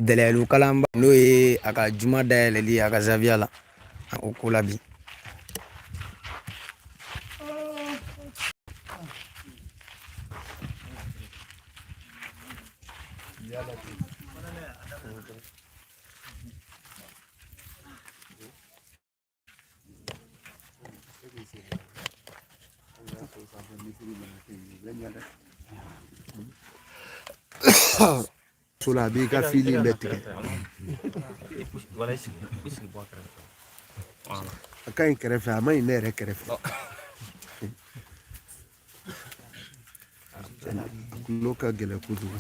dɛlɛyɛliw kalanba n'o ye a ka juma dayɛlɛli a ka Zawiya la o ko la bi. Sula bi ka fili betige akan kɛrɛfɛ a ma ɲi ne yɛrɛ kɛrɛfɛ kulo ka gɛlɛn kojugu.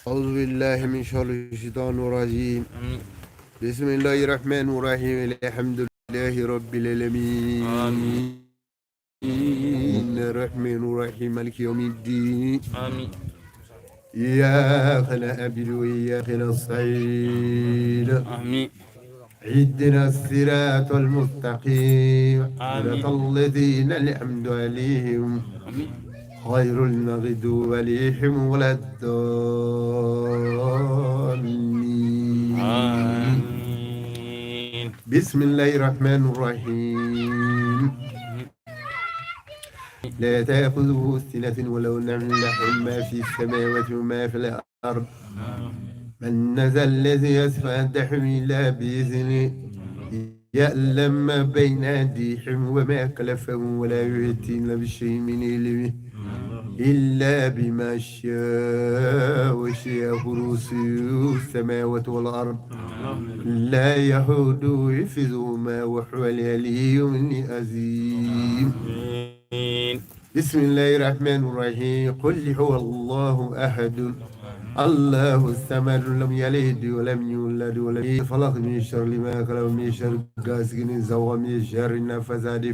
أعوذ بالله من شر الشيطان الرجيم. بسم الله الرحمن الرحيم. الحمد لله رب العالمين الرحمن الرحيم مالك يوم الدين. آمين. إياك نعبد وإياك نستعين. آمين. اهدنا الصراط المستقيم. صراط الذين أنعمت عليهم غير المغضوب عليهم ولا الضالين. آمين. بسم الله الرحمن الرحيم. لا تأخذه سنة ولا نوم له ما في السماوات وما في الأرض. من ذا الذي يشفع عنده إلا بإذنه يعلم ما بين أيديهم وما خلفهم ولا يحيطون بشيء من علمه إلا بما شاء وسع كرسيه السماوات والأرض لا يحوده حفظهما وهو العلي العظيم. بسم الله الرحمن الرحيم. قل هو الله أحد الله الصمد لم يلد ولم يولد ولم يولد فلق من شر ما خلق من شر غاسق إذا وقب من شر النفاثات